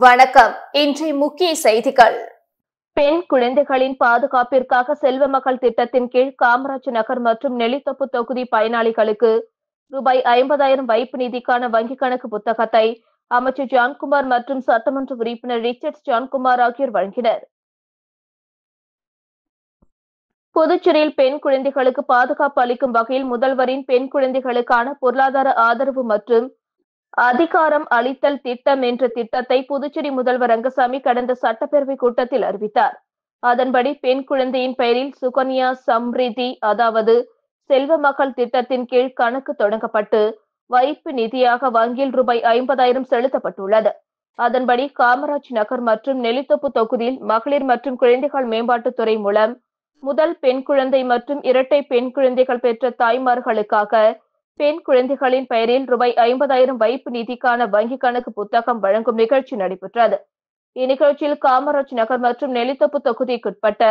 வணக்கம். இன்றைய முக்கிய செய்திகள். பெண் குழந்தைகளின் பாதுகாப்பிற்காக செல்வ மகள் திட்டத்தின் கீழ் காமராஜ் நகர் மற்றும் நெல்லித்தோப்பு தொகுதி பயனாளிகளுக்கு ரூபாய் 50,000 வைப்பு நிதிக்கான வங்கிக் கணக்கு புத்தகத்தை அமைச்சர் ஜான்குமார் மற்றும் சட்டமன்ற உறுப்பினர் ரிச்சர்ட்ஸ் ஜான்குமார் ஆகியோர் வழங்கினர். புதுச்சேரியில் பெண் குழந்தைகளுக்கு பாதுகாப்பு அளிக்கும் வகையில் முதல்வரின் பெண் குழந்தைகளுக்கான பொருளாதார ஆதரவு மற்றும் அதிகாரம் அளித்தல் திட்டம் என்ற திட்டத்தை புதுச்சேரி முதல்வர் ரங்கசாமி கடந்த சட்டப்பேரவை கூட்டத்தில் அறிவித்தார். அதன்படி பெண் குழந்தையின் பெயரில் சுகன்யா சம்ரிதி அதாவது செல்வ மகள் திட்டத்தின் கீழ் கணக்கு தொடங்கப்பட்டு வைப்பு நிதியாக வங்கியில் ரூபாய் 50,000 செலுத்தப்பட்டுள்ளது. அதன்படி காமராஜ் நகர் மற்றும் நெல்லித்தோப்பு தொகுதியில் மகளிர் மற்றும் குழந்தைகள் மேம்பாட்டுத்துறை மூலம் முதல் பெண் குழந்தை மற்றும் இரட்டை பெண் குழந்தைகள் பெற்ற தாய்மார்களுக்காக பெண் குழந்தைகளின் பெயரில் ரூபாய் 50,000 வைப்பு நிதிக்கான வங்கி கணக்கு புத்தகம் வழங்கும் நிகழ்ச்சி நடைபெற்றது. இந்நிகழ்ச்சியில் காமராஜ் நகர் மற்றும் நெல்லித்தோப்பு தொகுதிக்குட்பட்ட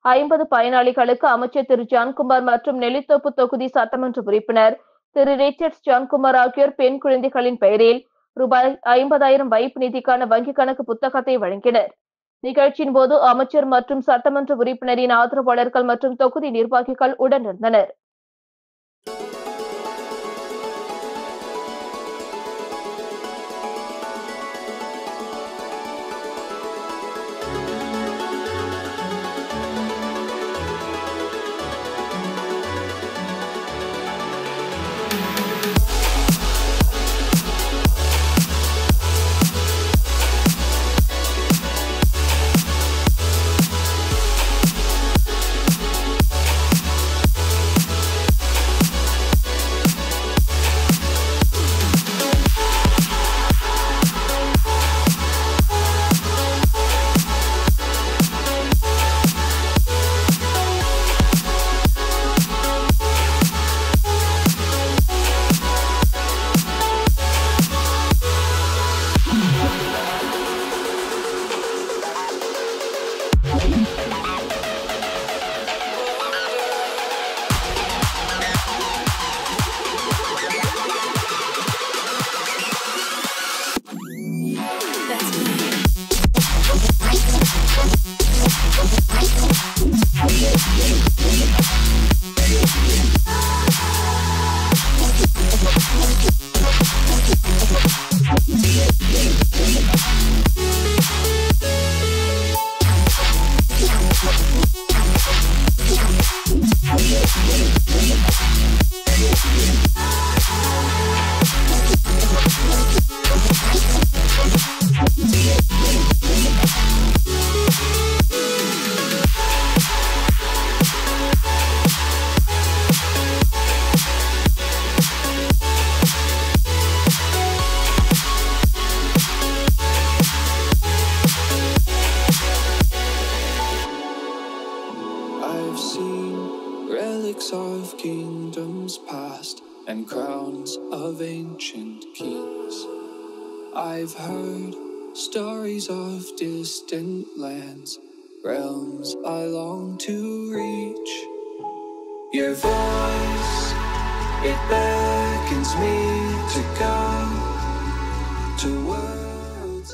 50 பயனாளிகளுக்கு அமைச்சர் திரு ஜான்குமார் மற்றும் நெல்லித்தோப்பு தொகுதி சட்டமன்ற உறுப்பினர் திரு ரிச்சர்ட்ஸ் ஜான்குமார் ஆகியோர் பெண் குழந்தைகளின் பெயரில் ரூபாய் 50,000 வைப்பு நிதிக்கான வங்கி கணக்கு புத்தகத்தை வழங்கினர். நிகழ்ச்சியின் போது அமைச்சர் மற்றும் சட்டமன்ற உறுப்பினரின் ஆதரவாளர்கள் மற்றும் தொகுதி நிர்வாகிகள் உடனிருந்தனர். I've seen relics of kingdoms past and crowns of ancient kings. I've heard stories of distant lands, realms I long to reach. Your voice, it beckons me to go to worlds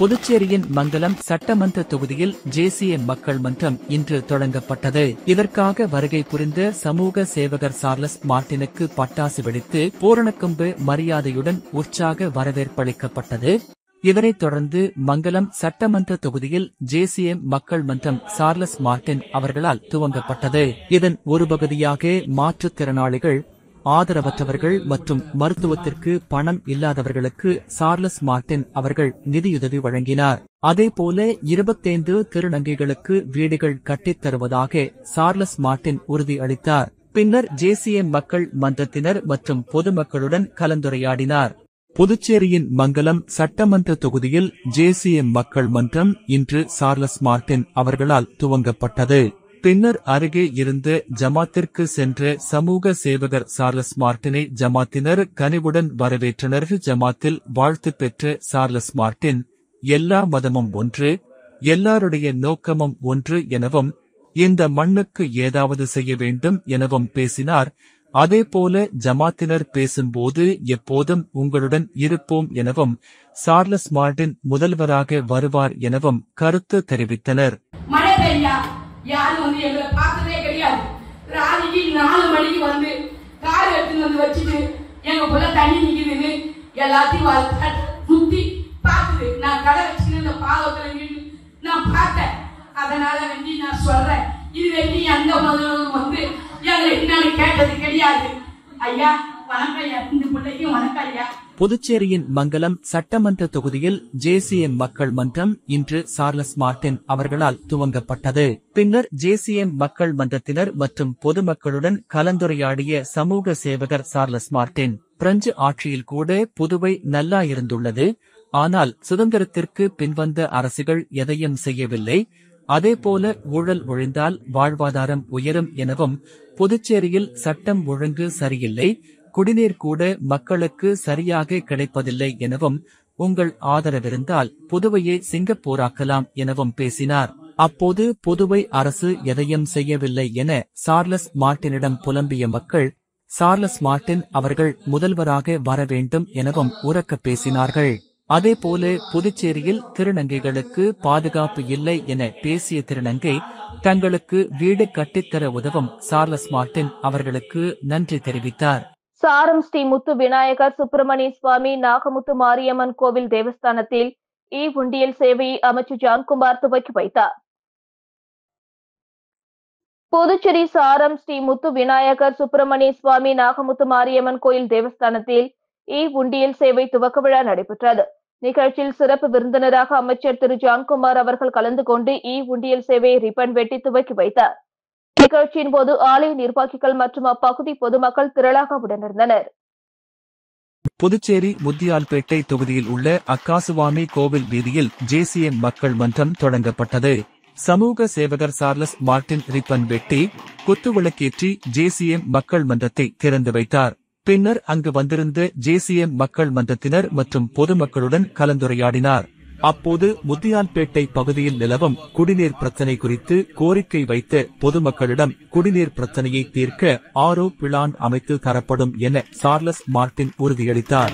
புதுச்சேரியின் மங்கலம் சட்டமன்ற தொகுதியில் JCA மக்கள் மன்றம் இன்று தொடங்கப்பட்டது. இதற்காக வருகை புரிந்த சமூக சேவகர் சார்லஸ் மார்ட்டினுக்கு பட்டாசு வெடித்து பூரணக்கொம்பு மரியாதையுடன் உற்சாக வரவேற்பளிக்கப்பட்டது. இதனைத் தொடர்ந்து மங்கலம் சட்டமன்ற தொகுதியில் ஜேசிஏ மக்கள் மன்றம் சார்லஸ் மார்ட்டின் அவர்களால் துவங்கப்பட்டது. இதன் ஒரு பகுதியாக மாற்றுத்திறனாளிகள், ஆதரவற்றவர்கள் மற்றும் மருத்துவத்திற்கு பணம் இல்லாதவர்களுக்கு சார்லஸ் மார்ட்டின் அவர்கள் நிதியுதவி வழங்கினார். அதேபோல 25 திருநங்கைகளுக்கு வீடுகள் கட்டித் தருவதாக சார்லஸ் மார்ட்டின் உறுதி அளித்தார். பின்னர் ஜேசிஏ மக்கள் மன்றத்தினர் மற்றும் பொதுமக்களுடன் கலந்துரையாடினார். புதுச்சேரியின் மங்கலம் சட்டமன்ற தொகுதியில் ஜேசிஏ மக்கள் மன்றம் இன்று சார்லஸ் மார்ட்டின் அவர்களால் துவங்கப்பட்டது. பின்னர் அருகே இருந்த ஜமாத்திற்கு சென்ற சமூக சேவகர் சார்லஸ் மார்ட்டினை ஜமாத்தினர் கனிவுடன் வரவேற்றனர். ஜமாத்தில் வாழ்த்து பெற்ற சார்லஸ் மார்ட்டின், எல்லா மதமும் ஒன்று, எல்லாருடைய நோக்கமும் ஒன்று எனவும் இந்த மண்ணுக்கு ஏதாவது செய்ய வேண்டும் எனவும் பேசினார். அதேபோல ஜமாத்தினர் பேசும்போது எப்போதும் உங்களுடன் இருப்போம் எனவும் சார்லஸ் மார்டின் முதல்வராக வருவார் எனவும் கருத்து தெரிவித்தனர். மழை பெய்யா யாரும் வந்து எங்களை பார்த்ததே கிடையாது. ராணிக்கு 4 மணிக்கு வந்து கார் எடுத்துன்னு வந்து வச்சுட்டு எங்க போல தண்ணி நிக்குதுன்னு எல்லாத்தையும் சுத்தி பார்த்துது. நான் கடை வச்சுன்னு இந்த பாவத்துல நின்று நான் பார்த்தேன். அதனால வந்து நான் சொல்றேன், இது வரைக்கும் எந்த முதல்வரும் வந்து எங்களை என்னன்னு கேட்டது கிடையாது. ஐயா வணக்கம் ஐயா, இந்த பிள்ளைக்கும் வணக்கம் ஐயா. புதுச்சேரியின் மங்கலம் சட்டமன்ற தொகுதியில் ஜேசிஎம் மக்கள் மன்றம் இன்று சார்லஸ் மார்டின் அவர்களால் துவங்கப்பட்டது. பின்னர் ஜேசிஎம் மக்கள் மன்றத்தினர் மற்றும் பொதுமக்களுடன் கலந்துரையாடிய சமூக சேவகர் சார்லஸ் மார்டின், பிரெஞ்சு ஆட்சியில் கூட புதுவை நல்லா இருந்துள்ளது, ஆனால் சுதந்திரத்திற்கு பின்வந்த அரசுகள் எதையும் செய்யவில்லை, அதேபோல ஊழல் ஒழிந்தால் வாழ்வாதாரம் உயரும் எனவும், புதுச்சேரியில் சட்டம் ஒழுங்கு சரியில்லை, குடிநீர் கூட மக்களுக்கு சரியாக கிடைப்பதில்லை எனவும், உங்கள் ஆதரவிருந்தால் புதுவையை சிங்கப்பூராக்கலாம் எனவும் பேசினார். அப்போது புதுவை அரசு எதையும் செய்யவில்லை என சார்லஸ் மார்டினிடம் புலம்பிய மக்கள், சார்லஸ் மார்டின் அவர்கள் முதல்வராக வர வேண்டும் எனவும் உரக்க பேசினார்கள். அதேபோல புதுச்சேரியில் திருநங்கைகளுக்கு பாதுகாப்பு இல்லை என பேசிய திருநங்கை, தங்களுக்கு வீடு கட்டித்தர உதவும் சார்லஸ் மார்டின் அவர்களுக்கு நன்றி தெரிவித்தார். சாரம் ஸ்ரீ முத்து விநாயகர் சுப்பிரமணிய சுவாமி நாகமுத்து மாரியம்மன் கோவில் தேவஸ்தானத்தில் உண்டியல் சேவையை அமைச்சர் ஜான்குமார் துவக்கி வைத்தார். புதுச்சேரி சாரம் ஸ்ரீ முத்து விநாயகர் சுப்பிரமணிய சுவாமி நாகமுத்து மாரியம்மன் கோயில் தேவஸ்தானத்தில் உண்டியல் சேவை துவக்க விழா நடைபெற்றது. நிகழ்ச்சியில் சிறப்பு விருந்தினராக அமைச்சர் திரு ஜான்குமார் அவர்கள் கலந்து கொண்டு உண்டியல் சேவையை ரிப்பன் வெட்டி துவக்கி வைத்தார். நிகழ்ச்சியின் போது ஆலய நிர்வாகிகள் மற்றும் அப்பகுதி பொதுமக்கள் திரளாக உடனிருந்தனர். புதுச்சேரி முத்தியால்பேட்டை தொகுதியில் உள்ள அக்காசுவாமி கோவில் வீதியில் ஜேசிஎம் மக்கள் மன்றம் தொடங்கப்பட்டது. சமூக சேவகர் சார்லஸ் மார்டின் ரிப்பன் வெட்டி குத்துவிளக்கேற்றி ஜேசிஎம் மக்கள் மன்றத்தை திறந்து வைத்தார். பின்னர் அங்கு வந்திருந்த ஜேசிஎம் மக்கள் மன்றத்தினர் மற்றும் பொதுமக்களுடன் கலந்துரையாடினார். அப்போது முத்தியால்பேட்டை பகுதியில் நிலவும் குடிநீர் பிரச்சினை குறித்து கோரிக்கை வைத்த பொதுமக்களிடம் குடிநீர் பிரச்சினையை தீர்க்க ஆரோ பிளான் அமைத்து தரப்படும் என சார்லஸ் மார்டின் உறுதியளித்தார்.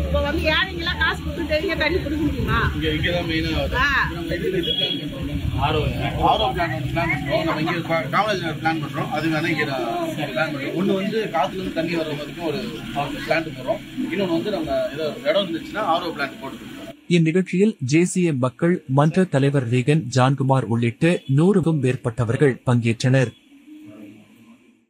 இப்போ வந்து ஏழைங்கெல்லாம் காசு கொடுத்து தெரியுங்க தண்ணி கொடுக்க முடியுமா? அது வேணா இங்கே பிளான் பண்ணுறோம். ஒன்று வந்து காற்றுலேருந்து தண்ணி வர வரைக்கும் ஒரு பிளான்ட் போடுறோம். இன்னொன்று வந்து நம்ம ஏதோ இடம் இருந்துச்சுன்னா ஆர்ஓ பிளான்ட் போட்டு. இந்நிகழ்ச்சியில் ஜேசிஎம் மக்கள் மன்ற தலைவர் ரீகன் ஜான்குமார் உள்ளிட்ட 100க்கும் மேற்பட்டவர்கள் பங்கேற்றனர்.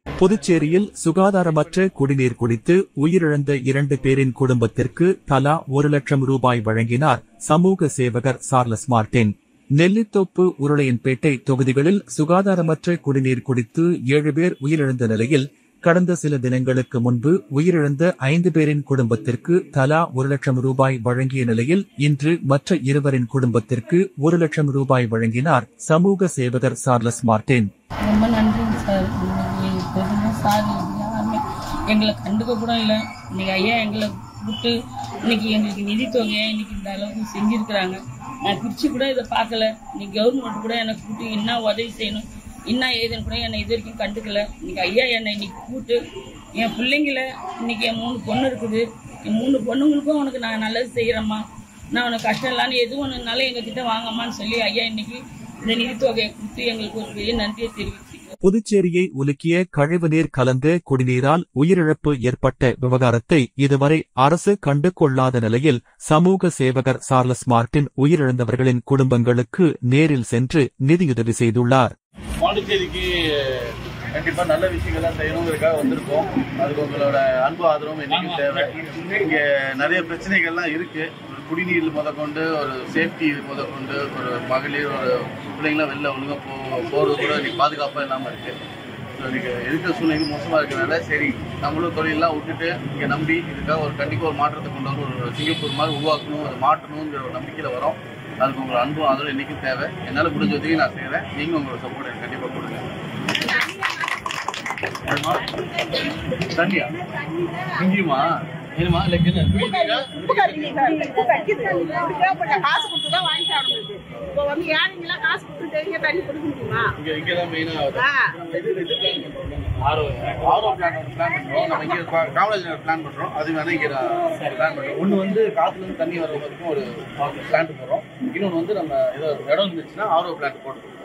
புதுச்சேரியில் சுகாதாரமற்ற குடிநீர் குடித்து உயிரிழந்த 2 பேரின் குடும்பத்திற்கு தலா 1 லட்சம் ரூபாய் வழங்கினார் சமூக சேவகர் சார்லஸ் மார்டின். நெல்லித்தோப்பு, உருளையன்பேட்டை தொகுதிகளில் சுகாதாரமற்ற குடிநீர் குடித்து 7 பேர் உயிரிழந்த நிலையில் கடந்த சில தினங்களுக்கு முன்பு உயிரிழந்த 5 பேரின் குடும்பத்திற்கு தலா 1 லட்சம் ரூபாய் வழங்கிய நிலையில் இன்று மற்ற 2 குடும்பத்திற்கு 1 லட்சம் ரூபாய் வழங்கினார் சமூக சேவகர் சார்லஸ் மார்டின். ரொம்ப நன்றிங்க சார். சார் யாருமே எங்களை கண்டுக்க கூட இல்லை. இன்னைக்கு ஐயா எங்களை கூப்பிட்டு இன்னைக்கு எங்களுக்கு நிதித்தொகையை இன்னைக்கு இந்த அளவுக்கு செஞ்சிருக்கிறாங்க. நான் பிரிச்சு கூட இதை பார்க்கல. இன்னைக்கு கவர்மெண்ட் கூட எனக்கு கூப்பிட்டு என்ன உதவி செய்யணும் என்ன ஏதுன்னு கூட என்னை இது வரைக்கும் கண்டுக்கல. இன்னைக்கு ஐயா என்னை இன்னைக்கு கூப்பிட்டு என் பிள்ளைங்கள இன்னைக்கு என் 3 பொண்ணு இருக்குது, என் 3 பொண்ணுங்களுக்கும் உனக்கு நான் நல்லது செய்யறேம்மா, நான் உனக்கு கஷ்டம் இல்லான்னு எது ஒன்றுனாலும் எங்ககிட்ட வாங்கம்மான்னு சொல்லி ஐயா இன்னைக்கு இந்த நிதித்தொகையை கொடுத்து எங்களுக்கு ஒரு பெரிய நன்றியை தெரிவிச்சு. புதுச்சேரியை உலுக்கிய கழிவுநீர் கலந்த குடிநீரால் உயிரிழப்பு ஏற்பட்ட விவகாரத்தை இதுவரை அரசு கண்டு கொள்ளாத நிலையில் சமூக சேவகர் சார்லஸ் மார்டின் உயிரிழந்தவர்களின் குடும்பங்களுக்கு நேரில் சென்று நிதியுதவி செய்துள்ளார். பாண்டிச்சேரிக்கு கண்டிப்பா நல்ல விஷயங்கள்லாம் செய்யணுங்கிறதுக்காக வந்திருக்கோம். அதுக்கு உங்களோட அன்பு ஆதரவும் என்னைக்கும் தேவை. இங்க நிறைய பிரச்சனைகள்லாம் இருக்கு. குடிநீர் முதற்கொண்டு ஒரு சேஃப்டி முதற்கொண்டு ஒரு மகளிர் ஒரு பிள்ளைங்களாம் வெளில ஒழுங்காக போகிறது கூட இன்னைக்கு பாதுகாப்பாக இல்லாமல் இருக்குது. ஸோ இன்றைக்கி இருக்கிற சூழ்நிலை மோசமாக இருக்கிறனால சரி நம்மளும் தொழிலெலாம் விட்டுட்டு இங்கே நம்பி இதுக்காக ஒரு கண்டிப்பாக ஒரு மாற்றத்தை கொண்டு வரும், ஒரு சிங்கப்பூர் மாதிரி உருவாக்கணும், அதை மாற்றணுங்கிற ஒரு நம்பிக்கையில் வரோம். அதுக்கு உங்களோட அன்பும் அதோட என்றைக்கும் தேவை. என்னால் முடிஞ்ச உதவியும் நான் செய்கிறேன். நீங்கள் உங்களோட சப்போர்ட் எனக்கு கண்டிப்பாக கொடுங்க. தண்ணியா இங்கேயுமா என்னமா லைக் என்ன காசு கொடுத்து தான் வாங்கி சாப்பிட முடியுது. இப்போ வந்து ஏழைங்கெல்லாம் காசு கொடுத்து தண்ணி கொடுக்க முடியுமா? இங்கதான் மெயினா ஆரோ பிளான் பண்றோம். நம்ம இங்க காமராஜ் பிளான் பண்றோம். அது வேணா இங்க பிளான் பண்றோம். ஒண்ணு வந்து காத்துல இருந்து தண்ணி வர வரைக்கும் ஒரு பிளான் போடுறோம். இன்னொன்னு வந்து நம்ம ஏதாவது இடம் இருந்துச்சுன்னா ஆரோ பிளான் போட்டுருக்கோம்.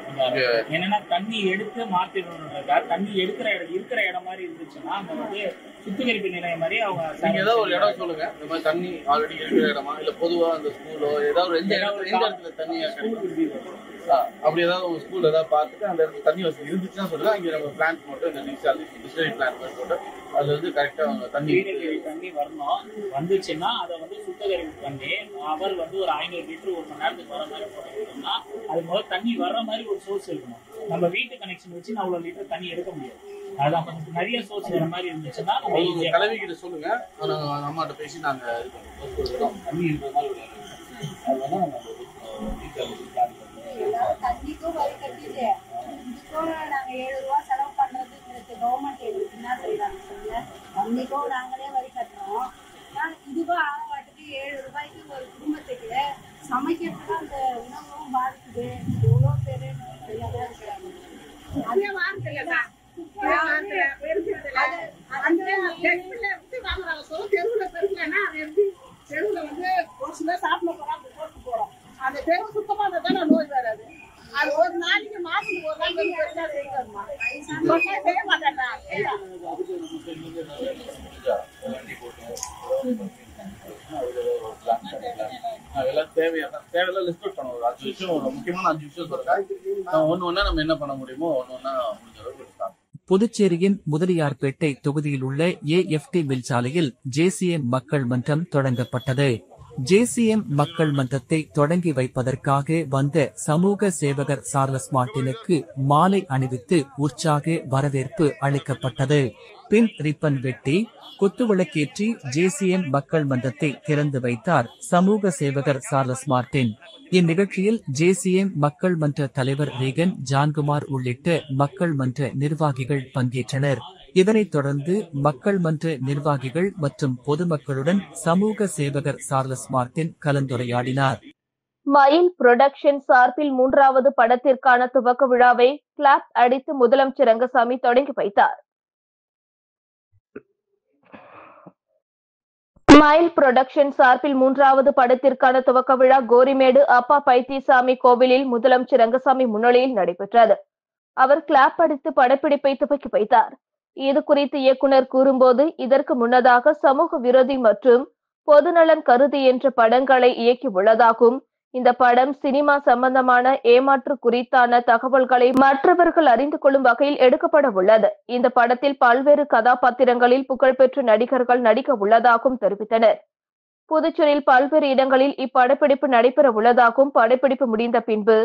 என்னன்னா தண்ணி எடுத்து மாத்திரணும்ன்றதா தண்ணி இருக்கிற இடம் மாதிரி இருந்துச்சுன்னா அந்த வந்து சுத்திகரிப்பு நிலையம் மாதிரி அவங்க நீங்க ஏதாவது ஒரு இடம் சொல்லுங்க. இந்த மாதிரி தண்ணி ஆல்ரெடி இருக்கிற இடமா இல்ல பொதுவா அந்த ஸ்கூலோ ஏதாவது எந்த இடத்துல தண்ணி அப்படி ஏதாவது உங்க ஸ்கூல் ஏதாவது பார்த்துட்டு அந்த இடத்துல தண்ணி வசதி இருந்துச்சுன்னா சொல்லுங்க. இங்க நம்ம பிளான் போட்டு இந்த டிஸ்டரி பிளான் போட்டு அதுல வந்து கரெக்டா தண்ணி வரணும். வந்துச்சுன்னா அதை வந்து சுத்திகரிப்பு பண்ணி அவர் வந்து ஒரு 500 லிட்டர் ஒரு மணி நேரத்துக்கு வர மாதிரி போட்டோம்னா அது முதல்ல தண்ணி வர்ற மாதிரி ஒரு சோர்ஸ் இருக்கணும். நம்ம வீட்டு கனெக்ஷன் வச்சு நான் அவ்வளவு லிட்டர் தண்ணி எடுக்க முடியாது. அதான் கொஞ்சம் நிறைய சோர்ஸ் வர மாதிரி இருந்துச்சுன்னா கலவி கிட்ட சொல்லுங்க. அம்மாட்ட பேசி நாங்க தண்ணி இருக்கிற மாதிரி தண்ணிக்கும் வரி கட்டிட்டு நாங்க 7 ரூபா செலவு பண்றதுங்கிறது கவர்மெண்ட் எங்களுக்கு என்ன செய்யறாங்க சொல்லுங்க. தண்ணிக்கும் நாங்களே வரி கட்டுறோம். இதுவா ஆவாட்டுக்கு 7 ரூபாய்க்கு ஒரு குடும்பத்துக்கு சமைக்கிறதுக்கு அந்த உணவும் பாதிக்குது. எவ்வளோ பேரு தெரியாதான் இருக்கிறாங்க. அதே வாரத்துல தெருவுல பெருக்கலன்னா அது எப்படி தெருவுல வந்து ஒரு சில சாப்பிட போறோம் போட்டு போறோம். அந்த தெருவு சுத்தமா இருந்தா நோய் வராது. அது ஒரு நாளைக்கு மாசத்துக்கு ஒரு நாள் செய்ய மாட்டேன்டா. தேவையெல்லாம் லிஸ்ட் அவுட் பண்ணுவோம். 5 விஷயம் ஒரு முக்கியமான 5 விஷயம் சொல்லுங்க. ஒண்ணு நம்ம என்ன பண்ண முடியுமோ ஒண்ணு முடிஞ்ச அளவுக்கு. புதுச்சேரியின் முதலியார்பேட்டை தொகுதியில் உள்ள AFT மில் சாலையில் JCM மக்கள் மன்றம் தொடங்கப்பட்டது. JCM மக்கள் மன்றத்தை தொடங்கி வைப்பதற்காக வந்த சமூக சேவகர் சார்லஸ் மார்ட்டினுக்கு மாலை அணிவித்து உற்சாக வரவேற்பு அளிக்கப்பட்டது. பின் ரிப்பன் வெட்டி குத்துவிளக்கேற்றி JCM மக்கள் மன்றத்தை திறந்து வைத்தார் சமூக சேவகர் சார்லஸ் மார்ட்டின். இந்நிகழ்ச்சியில் JCM மக்கள் மன்ற தலைவர் ரீகன் ஜான்குமார் உள்ளிட்ட மக்கள் மன்ற நிர்வாகிகள் பங்கேற்றனர். இதனைத் தொடர்ந்து மக்கள் மன்ற நிர்வாகிகள் மற்றும் பொதுமக்களுடன் சமூக சேவகர் சார்லஸ் மார்ட்டின் கலந்துரையாடினார். மயில் புரொடக்ஷன் சார்பில் 3வது படத்திற்கான துவக்க விழாவை கிளாப் அடித்து முதலமைச்சர் ரங்கசாமி தொடங்கி வைத்தார். மயில் புரொடக்ஷன் சார்பில் 3வது படத்திற்கான துவக்க விழா கோரிமேடு அப்பா பைத்தியசாமி கோவிலில் முதலமைச்சர் ரங்கசாமி முன்னிலையில் நடைபெற்றது. அவர் கிளாப் அடித்து படப்பிடிப்பை துவக்கி வைத்தார். இது குறித்து இயக்குனர் கூறும்போது, இதற்கு முன்னதாக சமூக விரோதி மற்றும் பொதுநலன் கருதி என்ற படங்களை இயக்கி உள்ளதாகவும் இந்த படம் சினிமா சம்பந்தமான ஏமாற்று குறித்தான தகவல்களை மற்றவர்கள் அறிந்து கொள்ளும் வகையில் எடுக்கப்பட உள்ளது. இந்த படத்தில் பல்வேறு கதாபாத்திரங்களில் புகழ்பெற்ற நடிகர்கள் நடிக்க உள்ளதாகவும் தெரிவித்தனர். புதுச்சேரியில் பல்வேறு இடங்களில் இப்படப்பிடிப்பு நடைபெற உள்ளதாகவும் படப்பிடிப்பு முடிந்த பின்பு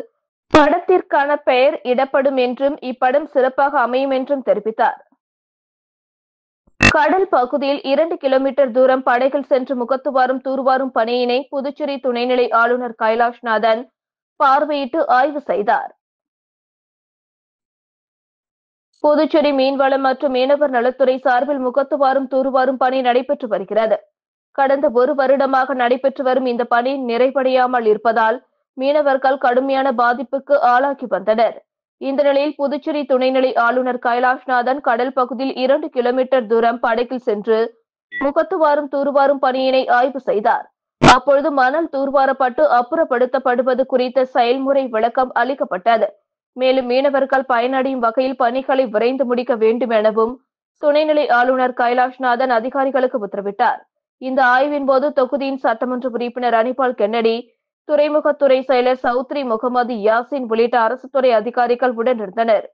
படத்திற்கான பெயர் இடப்படும் என்றும் இப்படம் சிறப்பாக அமையும் என்றும் தெரிவித்தார். கடல் பகுதியில் 2 கிலோமீட்டர் தூரம் படகில் சென்று முகத்துவாரும் தூர்வாரும் பணியினை புதுச்சேரி துணைநிலை ஆளுநர் கைலாஷ்நாதன் பார்வையிட்டு ஆய்வு செய்தார். புதுச்சேரி மீன்வளம் மற்றும் மீனவர் நலத்துறை சார்பில் முகத்துவாரும் தூர்வாரும் பணி நடைபெற்று வருகிறது. கடந்த 1 வருடமாக நடைபெற்று வரும் இந்த பணி நிறைவடையாமல் இருப்பதால் மீனவர்கள் கடுமையான பாதிப்புக்கு ஆளாகி வந்தனர். இந்த நிலையில் புதுச்சேரி துணைநிலை ஆளுநர் கைலாஷ்நாதன் கடல் பகுதியில் 2 கிலோமீட்டர் தூரம் படகில் சென்று முகத்துவாரும் தூர்வாரும் பணியினை ஆய்வு செய்தார். அப்பொழுது மணல் தூர்வாரப்பட்டு அப்புறப்படுத்தப்படுவது குறித்த செயல்முறை விளக்கம் அளிக்கப்பட்டது. மேலும் மீனவர்கள் பயனடையும் வகையில் பணிகளை விரைந்து முடிக்க வேண்டும் எனவும் துணைநிலை ஆளுநர் கைலாஷ்நாதன் அதிகாரிகளுக்கு உத்தரவிட்டார். இந்த ஆய்வின் போது தொகுதியின் சட்டமன்ற உறுப்பினர் அனிபால் கென்னடி, துறைமுகத்துறை செயலர் சௌத்ரி முகமது யாசின் உள்ளிட்ட அரசு துறை அதிகாரிகள் உடனிருந்தனர்.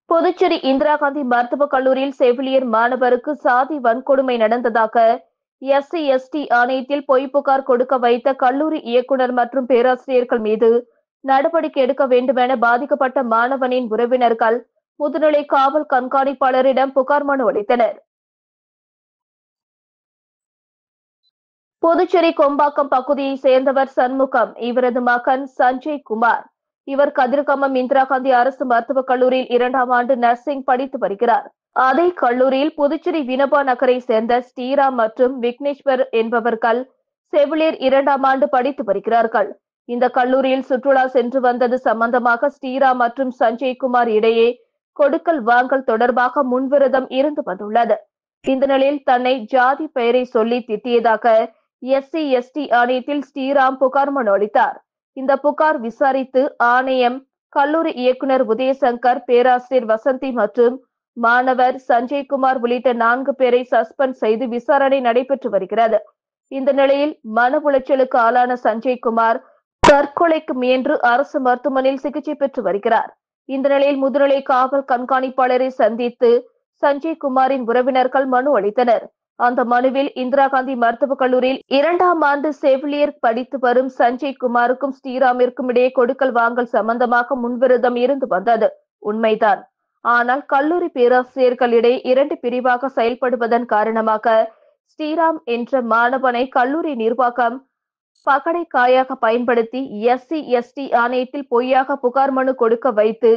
புதுச்சேரி இந்திரா காந்தி மருத்துவக் கல்லூரியில் செவிலியர் மாணவருக்கு சாதி வன்கொடுமை நடந்ததாக SC/ST ஆணையத்தில் பொய் புகார் கொடுக்க வைத்த கல்லூரி இயக்குநர் மற்றும் பேராசிரியர்கள் மீது நடவடிக்கை எடுக்க வேண்டுமென பாதிக்கப்பட்ட மாணவனின் உறவினர்கள் முதுநிலை காவல் கண்காணிப்பாளரிடம் புகார் மனு அளித்தனர். புதுச்சேரி கொம்பாக்கம் பகுதியை சேர்ந்தவர் சண்முகம். இவரது மகன் சஞ்சய் குமார். இவர் கதிர்காமம் இந்திரா காந்தி அரசு மருத்துவக் கல்லூரியில் 2ஆம் ஆண்டு நர்சிங் படித்து வருகிறார். அதே கல்லூரியில் புதுச்சேரி வினோபா நகரை சேர்ந்த ஸ்ரீராம் மற்றும் விக்னேஸ்வர் என்பவர்கள் செவிலியர் 2ஆம் ஆண்டு படித்து வருகிறார்கள். இந்த கல்லூரியில் சுற்றுலா சென்று வந்தது சம்பந்தமாக ஸ்ரீராம் மற்றும் சஞ்சய்குமார் இடையே கொடுக்கல் வாங்கல் தொடர்பாக முன்விரோதம் இருந்து வந்துள்ளது. இந்த நிலையில் தன்னை ஜாதி பெயரை சொல்லி திட்டியதாக SC/ST ஆணையத்தில் ஸ்ரீராம் புகார் மனு அளித்தார். இந்த புகார் விசாரித்து ஆணையம் கல்லூரி இயக்குனர் உதயசங்கர், பேராசிரியர் வசந்தி மற்றும் மாணவர் சஞ்சய்குமார் உள்ளிட்ட 4 பேரை சஸ்பெண்ட் செய்து விசாரணை நடைபெற்று வருகிறது. இந்த நிலையில் மன உளைச்சலுக்கு ஆளான சஞ்சய்குமார் தற்கொலைக்கு முயன்று அரசு மருத்துவமனையில் சிகிச்சை பெற்று வருகிறார். இந்த நிலையில் முதுநிலை காவல் கண்காணிப்பாளரை சந்தித்து சஞ்சய்குமாரின் உறவினர்கள் மனு அளித்தனர். அந்த மனுவில் இந்திரா காந்தி மருத்துவக் கல்லூரியில் 2ஆம் ஆண்டு செவிலியர் படித்து வரும் சஞ்சய்குமாருக்கும் ஸ்ரீராமிற்கும் இடையே கொடுக்கல் வாங்கல் சம்பந்தமாக முன்விரோதம் இருந்து வந்தது உண்மைதான். ஆனால் கல்லூரி பேராசிரியர்களிடையே 2 பிரிவாக செயல்படுவதன் காரணமாக ஸ்ரீராம் என்ற மாணவனை கல்லூரி நிர்வாகம் பகடைக்காயாக பயன்படுத்தி SC/ST ஆணையத்தில் பொய்யாக புகார் மனு கொடுக்க வைத்து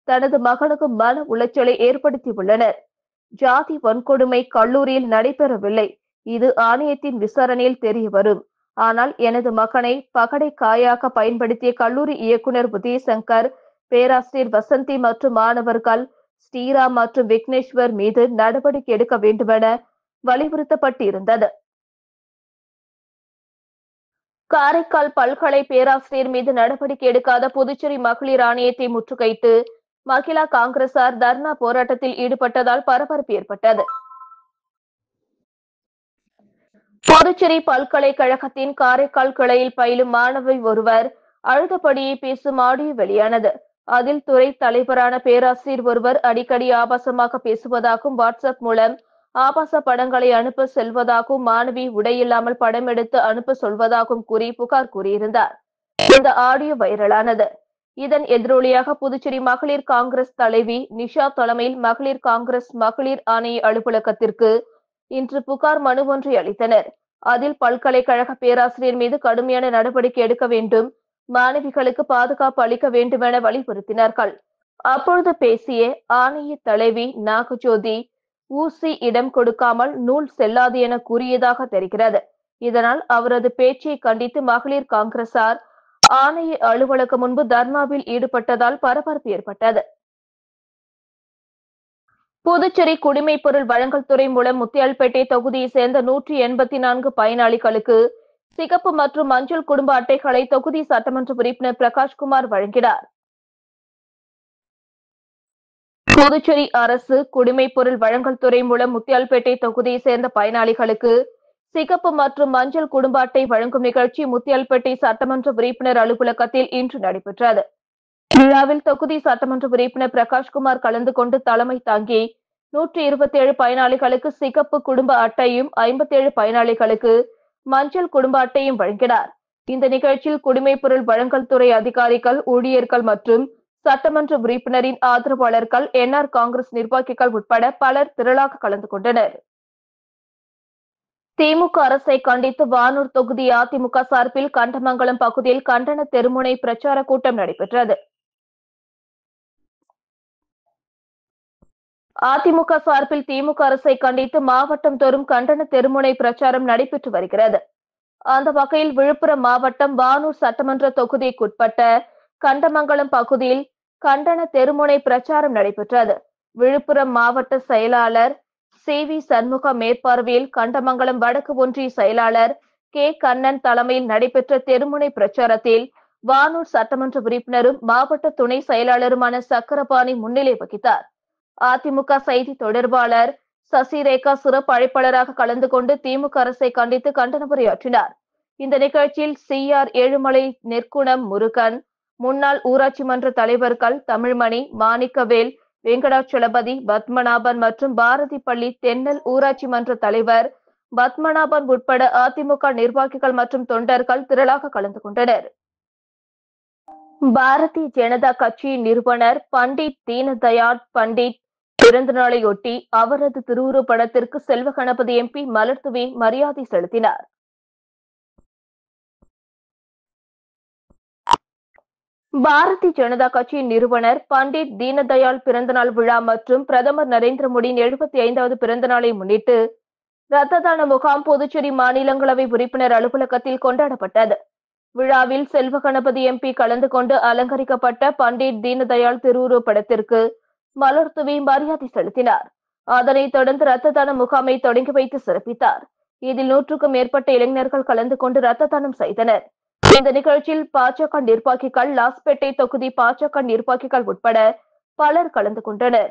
தனது மகனுக்கு மன உளைச்சலை ஏற்படுத்தியுள்ளனர். ஜாதி வன்கொடுமை கல்லூரியில் நடைபெறவில்லை. இது ஆணையத்தின் விசாரணையில் தெரிய வரும். ஆனால் எனது மகனை பகடைக்காயாக பயன்படுத்திய கல்லூரி இயக்குனர் உதயசங்கர், பேராசிரியர் வசந்தி மற்றும் மாணவர்கள் ஸ்ரீராம் மற்றும் விக்னேஸ்வர் மீது நடவடிக்கை எடுக்க வேண்டுமென வலியுறுத்தப்பட்டிருந்தது. காரைக்கால் பல்கலை பேராசிரியர் மீது நடவடிக்கை எடுக்காத புதுச்சேரி மகளிர் ஆணையத்தை முற்றுகையிட்டு மகிழா காங்கிரசார் தர்ணா போராட்டத்தில் ஈடுபட்டதால் பரபரப்பு ஏற்பட்டது. புதுச்சேரி பல்கலைக்கழகத்தின் காரைக்கால் கிளையில் பயிலும் மாணவி ஒருவர் அழுதபடியே பேசும் ஆடியோ வெளியானது. அதில் துறை தலைவரான பேராசிரியர் ஒருவர் அடிக்கடி ஆபாசமாக பேசுவதாகவும் வாட்ஸ்அப் மூலம் ஆபாச படங்களை அனுப்ப செல்வதாகவும் மாணவி உடையில்லாமல் படம் எடுத்து அனுப்ப சொல்வதாகவும் கூறி புகார் கூறியிருந்தார். இந்த ஆடியோ வைரலானது. இதன் எதிரொலியாக புதுச்சேரி மகளிர் காங்கிரஸ் தலைவி நிஷா தலைமையில் மகளிர் காங்கிரஸ் மகளிர் ஆணைய அலுவலகத்திற்கு இன்று புகார் மனு ஒன்றை அளித்தனர். அதில் பல்கலைக்கழக பேராசிரியர் மீது கடுமையான நடவடிக்கை எடுக்க வேண்டும், மாணவிகளுக்கு பாதுகாப்பு அளிக்க வேண்டும் என வலியுறுத்தினார்கள். அப்பொழுது பேசிய ஆணைய தலைவி நாகஜோதி, ஊசி இடம் கொடுக்காமல் நூல் செல்லாது என கூறியதாக தெரிகிறது. இதனால் அவரது பேச்சை கண்டித்து மகளிர் காங்கிரசார் ஆணைய அலுவலகம் முன்பு தர்ணாவில் ஈடுபட்டதால் பரபரப்பு ஏற்பட்டது. புதுச்சேரி குடிமைப் பொருள் வழங்கல் துறை மூலம் முத்தியால்பேட்டை தொகுதியை சேர்ந்த 184 பயனாளிகளுக்கு சிகப்பு மற்றும் மஞ்சள் குடும்ப அட்டைகளை தொகுதி சட்டமன்ற உறுப்பினர் பிரகாஷ்குமார் வழங்கினார். புதுச்சேரி அரசு குடிமைப் பொருள் வழங்கல் துறை மூலம் முத்தியால்பேட்டை தொகுதியை சேர்ந்த பயனாளிகளுக்கு சிகப்பு மற்றும் மஞ்சள் குடும்ப அட்டை வழங்கும் நிகழ்ச்சி முத்தியால்பேட்டை சட்டமன்ற உறுப்பினர் அலுவலகத்தில் இன்று நடைபெற்றது. விழாவில் தொகுதி சட்டமன்ற உறுப்பினர் பிரகாஷ்குமார் கலந்து கொண்டு தலைமை தாங்கி 127 பயனாளிகளுக்கு சிகப்பு குடும்ப அட்டையும் 57 பயனாளிகளுக்கு மஞ்சள் குடும்ப அட்டையும் வழங்கினார். இந்த நிகழ்ச்சியில் குடிமைப் பொருள் வழங்கல் துறை அதிகாரிகள், ஊழியர்கள் மற்றும் சட்டமன்ற உறுப்பினரின் ஆதரவாளர்கள், NR காங்கிரஸ் நிர்வாகிகள் உட்பட பலர் திரளாக கலந்து கொண்டனர். திமுக அரசை கண்டித்து வானூர் தொகுதி அதிமுக சார்பில் கண்டமங்கலம் பகுதியில் கண்டன தெருமுனை பிரச்சார கூட்டம் நடைபெற்றது. அதிமுக சார்பில் திமுக அரசை கண்டித்து மாவட்டம் தோறும் கண்டன தெருமுனை பிரச்சாரம் நடைபெற்று வருகிறது. அந்த வகையில் விழுப்புரம் மாவட்டம் வானூர் சட்டமன்ற தொகுதிக்குட்பட்ட கண்டமங்கலம் பகுதியில் கண்டன தெருமுனை பிரச்சாரம் நடைபெற்றது. விழுப்புரம் மாவட்ட செயலாளர் CV சண்முகம் மேற்பார்வையில் கண்டமங்கலம் வடக்கு ஒன்றிய செயலாளர் K கண்ணன் தலைமையில் நடைபெற்ற தெருமுனை பிரச்சாரத்தில் வானூர் சட்டமன்ற உறுப்பினரும் மாவட்ட துணை செயலாளருமான சக்கரபாணி முன்னிலை வகித்தார். அதிமுக செய்தி தொடர்பாளர் சசிரேகா சிறப்பு அழைப்பாளராக கலந்து கொண்டு திமுக அரசை கண்டித்து கண்டன உரையாற்றினார். இந்த நிகழ்ச்சியில் CR ஏழுமலை, நெற்குணம் முருகன், முன்னாள் ஊராட்சி மன்ற தலைவர்கள் தமிழ்மணி, மாணிக்கவேல், வெங்கடாச்சலபதி, பத்மநாபன் மற்றும் பாரதி பள்ளி தென்னல் ஊராட்சி மன்ற தலைவர் பத்மநாபன் உட்பட அதிமுக நிர்வாகிகள் மற்றும் தொண்டர்கள் திரளாக கலந்து கொண்டனர். பாரதிய ஜனதா கட்சியின் நிறுவனர் பண்டிட் தீனதயாள் பண்டிட் பிறந்த நாளையொட்டி அவரது திருவுருவ படத்திற்கு செல்வ கணபதி MP மலர் தூவி மரியாதை செலுத்தினார். பாரதிய ஜனதா கட்சியின் நிறுவனர் பண்டிட் தீனதயாள் பிறந்தநாள் விழா மற்றும் பிரதமர் நரேந்திர மோடியின் 75வது பிறந்த நாளை முன்னிட்டு இரத்த தான முகாம் புதுச்சேரி மாநிலங்களவை உறுப்பினர் அலுவலகத்தில் கொண்டாடப்பட்டது. விழாவில் செல்வ கணபதி எம்பி கலந்து கொண்டு அலங்கரிக்கப்பட்ட பண்டிட் தீனதயாள் திருவுருவப் படத்திற்கு மலர் தூவி மரியாதை செலுத்தினார். அதனைத் தொடர்ந்து இரத்த தான முகாமை தொடங்கி வைத்து சிறப்பித்தார். இதில் 100க்கும் மேற்பட்ட இளைஞர்கள் கலந்து கொண்டு இரத்த தானம் செய்தனர். இந்த நிகழ்ச்சியில் பாஜக நிர்வாகிகள், லாஸ்பேட்டை தொகுதி பாஜக நிர்வாகிகள் உட்பட பலர் கலந்து கொண்டனர்.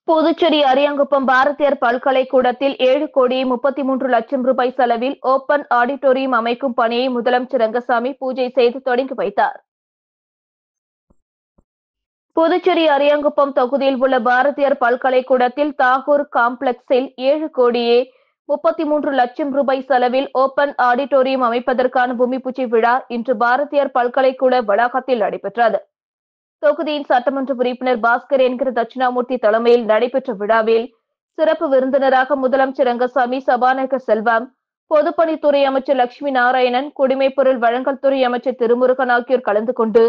புதுச்சேரி அரியாங்குப்பம் பாரதியார் பல்கலைக்கூடத்தில் 7,33,00,000 ரூபாய் செலவில் ஓபன் ஆடிட்டோரியம் அமைக்கும் பணியை முதலமைச்சர் ரங்கசாமி பூஜை செய்து தொடங்கி வைத்தார். புதுச்சேரி அரியாங்குப்பம் தொகுதியில் உள்ள பாரதியார் பல்கலைக்கூடத்தில் தாகூர் காம்ப்ளெக்ஸில் 7,33,00,000 ரூபாய் செலவில் ஓபன் ஆடிட்டோரியம் அமைப்பதற்கான பூமி பூஜை விழா இன்று பாரதியார் பல்கலைக்கூட வளாகத்தில் நடைபெற்றது. தொகுதியின் சட்டமன்ற உறுப்பினர் பாஸ்கர் என்கிற தட்சிணாமூர்த்தி தலைமையில் நடைபெற்ற விழாவில் சிறப்பு விருந்தினராக முதலமைச்சர் ரங்கசாமி, சபாநாயகர் செல்வம், பொதுப்பணித்துறை அமைச்சர் லட்சுமி நாராயணன், குடிமைப்பொருள் வழங்கல் துறை அமைச்சர் திருமுருகன் ஆகியோர் கலந்து கொண்டு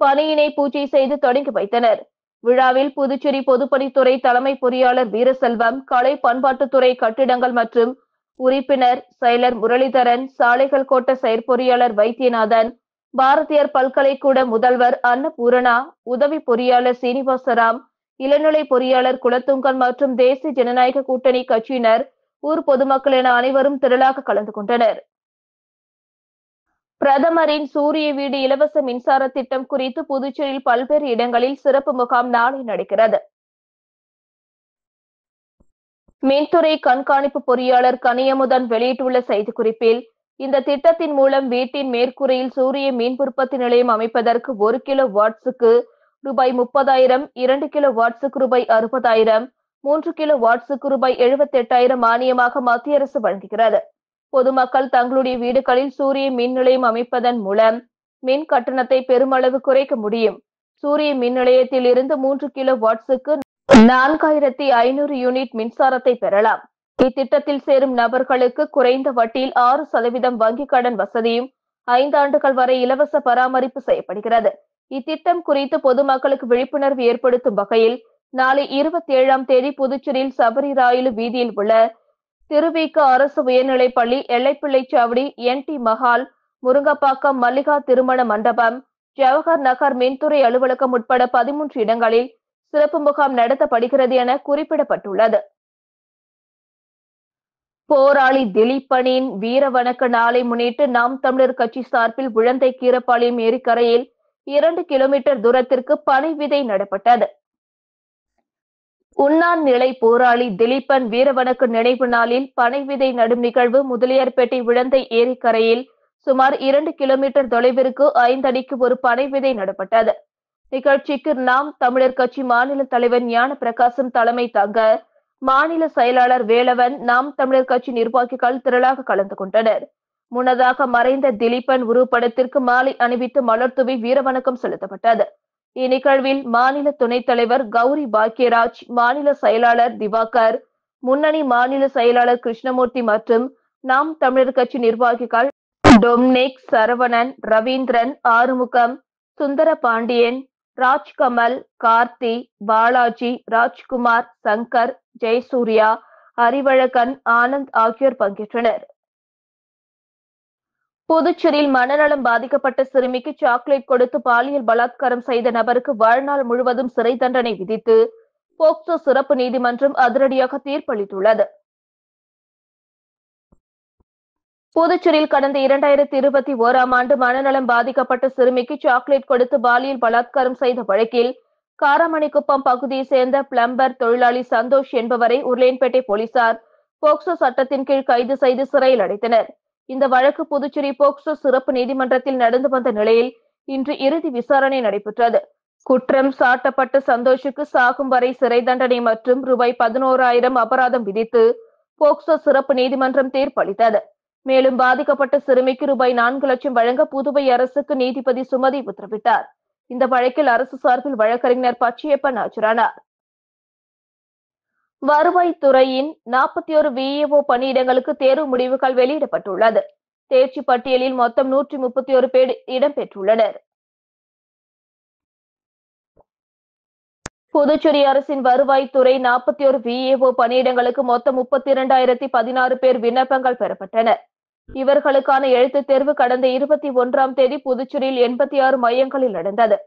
பணியினை பூஜை செய்து தொடங்கி வைத்தனர். விழாவில் புதுச்சேரி பொதுப்பணித்துறை தலைமை பொறியாளர் வீரசெல்வம், கலை பண்பாட்டுத்துறை கட்டிடங்கள் மற்றும் உறுப்பினர் செயலர் முரளிதரன், சாலைகள் கோட்ட செயற்பொறியாளர் வைத்தியநாதன், பாரதியார் பல்கலைக்கூட முதல்வர் அன்னபூரணா, உதவி பொறியாளர் சீனிவாசராம், இளநிலை பொறியாளர் குலத்துங்கன் மற்றும் தேசிய ஜனநாயக கூட்டணி கட்சியினர், ஊர் பொதுமக்கள் என அனைவரும் திரளாக கலந்து கொண்டனர். பிரதமரின் சூரிய வீடு இலவச மின்சார திட்டம் குறித்து புதுச்சேரியில் பல்வேறு இடங்களில் சிறப்பு முகாம் நாளை நடக்கிறது. மின்துறை கண்காணிப்பு பொறியாளர் கனியமுதன் வெளியிட்டுள்ள செய்திக்குறிப்பில், இந்த திட்டத்தின் மூலம் வீட்டின் மேற்கூரையில் சூரிய மின் உற்பத்தி நிலையம் அமைப்பதற்கு 1 கிலோ வாட்ஸுக்கு ரூபாய் 30,000, 2 கிலோ வாட்ஸுக்கு ரூபாய் 60,000, 3 கிலோ வாட்ஸுக்கு ரூபாய் 78,000 மானியமாக மத்திய அரசு வழங்குகிறது. பொதுமக்கள் தங்களுடைய வீடுகளில் சூரிய மின் நிலையம் அமைப்பதன் மூலம் மின் கட்டணத்தை பெருமளவு குறைக்க முடியும். சூரிய மின் நிலையத்தில் இருந்து 3 கிலோ வாட்ஸுக்கு 4,500 யூனிட் மின்சாரத்தை பெறலாம். இத்திட்டத்தில் சேரும் நபர்களுக்கு குறைந்த வட்டியில் 6% வங்கிக் கடன் வசதியும் 5 ஆண்டுகள் வரை இலவச பராமரிப்பு செய்யப்படுகிறது. இத்திட்டம் குறித்து பொதுமக்களுக்கு விழிப்புணர்வு ஏற்படுத்தும் வகையில் நாளை 27ஆம் தேதி புதுச்சேரியில் சபரிராயலு வீதியில் உள்ள திருவிக அரசு உயர்நிலைப்பள்ளி, எல்லைப்பிள்ளைச்சாவடி, NT மஹால், முருங்கப்பாக்கம் மல்லிகா திருமண மண்டபம், ஜவஹர் நகர் மின்துறை அலுவலகம் உட்பட 13 இடங்களில் சிறப்பு முகாம் நடத்தப்படுகிறது என குறிப்பிடப்பட்டுள்ளது. போராளி திலீபனின் வீர வணக்க நாளை முன்னிட்டு நாம் தமிழர் கட்சி சார்பில் உழந்தை கீரப்பாளையம் ஏரிக்கரையில் 2 கிலோமீட்டர் தூரத்திற்கு பனை விதை நடப்பட்டது. உண்ணான் நிலை போராளி திலீபன் வீரவணக்க நினைவு நாளில் பனை விதை நடும் நிகழ்வு முதலியார்பேட்டை உழந்தை ஏரிக்கரையில் சுமார் 2 கிலோமீட்டர் தொலைவிற்கு 5 அடிக்கு ஒரு பனை விதை நடப்பட்டது. நிகழ்ச்சிக்கு நாம் தமிழர் கட்சி மாநில தலைவர் ஞான பிரகாசம் தலைமை தாங்க மாநில செயலாளர் வேலவன், நாம் தமிழர் கட்சி நிர்வாகிகள் திரளாக கலந்து கொண்டனர். முன்னதாக மறைந்த திலீபன் உருவப்படத்திற்கு மாலை அணிவித்து மலர் தூவி வீரவணக்கம் செலுத்தப்பட்டது. இந்நிகழ்வில் மாநில துணைத் தலைவர் கௌரி பாக்கியராஜ், மாநில செயலாளர் திவாகர், முன்னணி மாநில செயலாளர் கிருஷ்ணமூர்த்தி மற்றும் நாம் தமிழர் கட்சி நிர்வாகிகள் டொம்னிக், சரவணன், ரவீந்திரன், ஆறுமுகம், சுந்தர பாண்டியன், ராஜ்கமல், கார்த்தி, பாலாஜி, ராஜ்குமார், சங்கர், ஜெயசூர்யா, அறிவழகன், ஆனந்த் ஆகியோர் பங்கேற்றனர். புதுச்சேரியில் மனநலம் பாதிக்கப்பட்ட சிறுமிக்கு சாக்லேட் கொடுத்து பாலியல் பலாத்காரம் செய்த நபருக்கு வாழ்நாள் முழுவதும் சிறை தண்டனை விதித்து போக்சோ சிறப்பு நீதிமன்றம் அதிரடியாக தீர்ப்பளித்துள்ளது. புதுச்சேரியில் கடந்த 2021ஆம் ஆண்டு மனநலம் பாதிக்கப்பட்ட சிறுமிக்கு சாக்லேட் கொடுத்து பாலியல் பலாத்காரம் செய்த வழக்கில் காரமணிக்குப்பம் பகுதியைச் சேர்ந்த பிளம்பர் தொழிலாளி சந்தோஷ் என்பவரை உருளையன்பேட்டை போலீசார் போக்சோ சட்டத்தின் கீழ் கைது செய்து சிறையில் அடைத்தனர். இந்த வழக்கு புதுச்சேரி போக்சோ சிறப்பு நீதிமன்றத்தில் நடந்து வந்த நிலையில் இன்று இறுதி விசாரணை நடைபெற்றது. குற்றம் சாட்டப்பட்ட சந்தோஷுக்கு சாகும் வரை சிறை தண்டனை மற்றும் ரூபாய் 11,000 அபராதம் விதித்து போக்சோ சிறப்பு நீதிமன்றம் தீர்ப்பளித்தது. மேலும் பாதிக்கப்பட்ட சிறுமிக்கு ரூபாய் 4 லட்சம் வழங்க புதுவை அரசுக்கு நீதிபதி சுமதி உத்தரவிட்டார். இந்த வழக்கில் அரசு சார்பில் வழக்கறிஞர் பச்சையப்பன் ஆஜரானார். வருவாய்த்துறையின் 41 VAO பணியிடங்களுக்கு தேர்வு முடிவுகள் வெளியிடப்பட்டுள்ளது. தேர்ச்சி பட்டியலில் மொத்தம் 131 பேர் இடம்பெற்றுள்ளனர். புதுச்சேரி அரசின் வருவாய்த்துறை 41 VAO பணியிடங்களுக்கு மொத்தம் 32,016 பேர் விண்ணப்பங்கள் பெறப்பட்டன. இவர்களுக்கான எழுத்துத் தேர்வு கடந்த 21ஆம் தேதி புதுச்சேரியில் 86 மையங்களில் நடந்தது.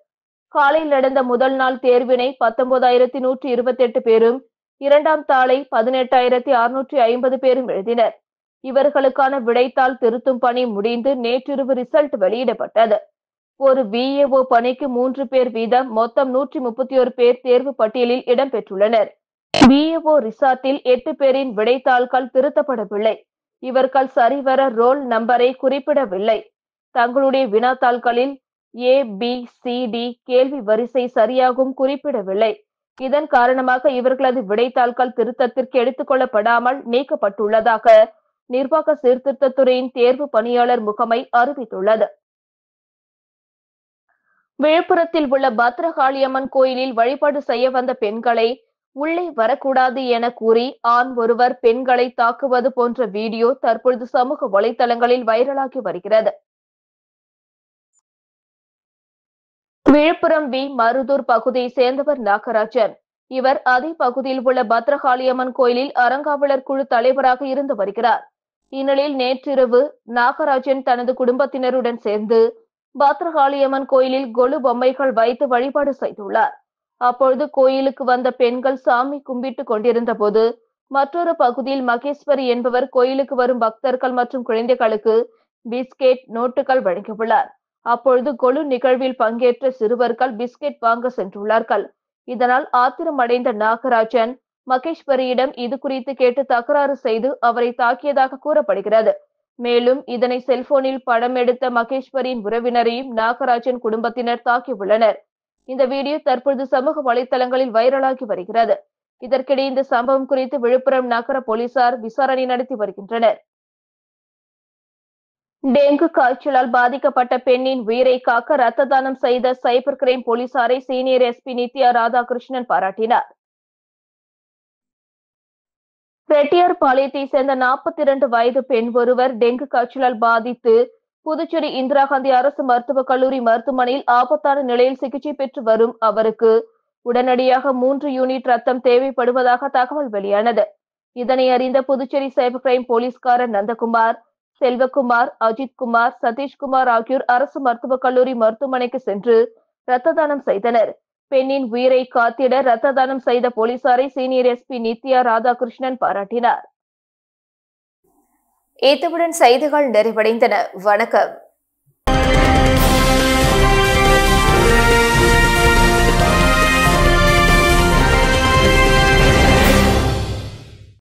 காலையில் நடந்த முதல் நாள் தேர்வினை 19,128 பேரும், இரண்டாம் தாளை 18,650 பேரும் எழுதினர். இவர்களுக்கான விடைத்தாள் திருத்தும் பணி முடிந்து நேற்றிரவு ரிசல்ட் வெளியிடப்பட்டது. ஒரு VAO பணிக்கு 3 பேர் வீதம் மொத்தம் 131 பேர் தேர்வு பட்டியலில் இடம்பெற்றுள்ளனர். VAO ரிசார்ட்டில் 8 பேரின் விடைத்தாள்கள் திருத்தப்படவில்லை. இவர்கள் சரிவர ரோல் நம்பரை குறிப்பிடவில்லை. தங்களுடைய வினாத்தாள்களில் ABCD கேள்வி வரிசை சரியாகவும் குறிப்பிடவில்லை. இதன் காரணமாக இவர்களது விடைத்தாள்கள் திருத்தத்திற்கு எடுத்துக் கொள்ளப்படாமல் நீக்கப்பட்டுள்ளதாக நிர்வாக சீர்திருத்தத்துறையின் தேர்வு பணியாளர் முகமை அறிவித்துள்ளது. விழுப்புரத்தில் உள்ள பத்ரகாளியம்மன் கோயிலில் வழிபாடு செய்ய வந்த பெண்களை உள்ளே வரக்கூடாது என கூறி ஆண் ஒருவர் பெண்களை தாக்குவது போன்ற வீடியோ தற்பொழுது சமூக வலைதளங்களில் வைரலாகி வருகிறது. விழுப்புரம் மருதூர் பகுதியை சேர்ந்தவர் நாகராஜன். இவர் அதே பகுதியில் உள்ள பத்ரகாளியம்மன் கோயிலில் அறங்காவலர் குழு தலைவராக இருந்து வருகிறார். இந்நிலையில் நேற்றிரவு நாகராஜன் தனது குடும்பத்தினருடன் சேர்ந்து பத்ரகாளியம்மன் கோயிலில் கொலு பொம்மைகள் வைத்து வழிபாடு செய்துள்ளார். அப்பொழுது கோயிலுக்கு வந்த பெண்கள் சாமி கும்பிட்டு கொண்டிருந்த போது மற்றொரு பகுதியில் மகேஸ்வரி என்பவர் கோயிலுக்கு வரும் பக்தர்கள் மற்றும் குழந்தைகளுக்கு பிஸ்கெட், நோட்டுகள் வழங்கியுள்ளார். அப்பொழுது கொலு நிகழ்வில் பங்கேற்ற சிறுவர்கள் பிஸ்கெட் வாங்க சென்றுள்ளார்கள். இதனால் ஆத்திரமடைந்த நாகராஜன் மகேஸ்வரியிடம் இது குறித்து கேட்டு தகராறு செய்து அவரை தாக்கியதாக கூறப்படுகிறது. மேலும் இதனை செல்போனில் படம் எடுத்த மகேஸ்வரியின் உறவினரையும் நாகராஜன் குடும்பத்தினர் தாக்கியுள்ளனர். இந்த வீடியோ தற்பொழுது சமூக வலைதளங்களில் வைரலாகி வருகிறது. இதற்கிடையே இந்த சம்பவம் குறித்து விழுப்புரம் நகர போலீசார் விசாரணை நடத்தி வருகின்றனர். டெங்கு காய்ச்சலால் பாதிக்கப்பட்ட பெண்ணின் உயிரை காக்க ரத்த தானம் செய்த சைபர் கிரைம் போலீசாரை சீனியர் SP நித்யா ராதாகிருஷ்ணன் பாராட்டினார். ரெட்டியார்பாளையத்தை சேர்ந்த 42 வயது பெண் ஒருவர் டெங்கு காய்ச்சலால் பாதித்து புதுச்சேரி இந்திரா காந்தி அரசு மருத்துவக் கல்லூரி மருத்துவமனையில் ஆபத்தான நிலையில் சிகிச்சை பெற்று வரும் அவருக்கு உடனடியாக 3 யூனிட் ரத்தம் தேவைப்படுவதாக தகவல் வெளியானது. இதனை அறிந்த புதுச்சேரி சைபர் கிரைம் போலீஸ்காரர் நந்தகுமார், செல்வகுமார், அஜித்குமார், சதீஷ்குமார் ஆகியோர் அரசு மருத்துவக் கல்லூரி மருத்துவமனைக்கு சென்று ரத்த தானம் செய்தனர். பெண்ணின் உயிரை காத்திட ரத்த தானம் செய்த போலீசாரை சீனியர் SP நித்யா ராதாகிருஷ்ணன் பாராட்டினார். இத்துடன் செய்திகள் நிறைவடைந்தன. வணக்கம்.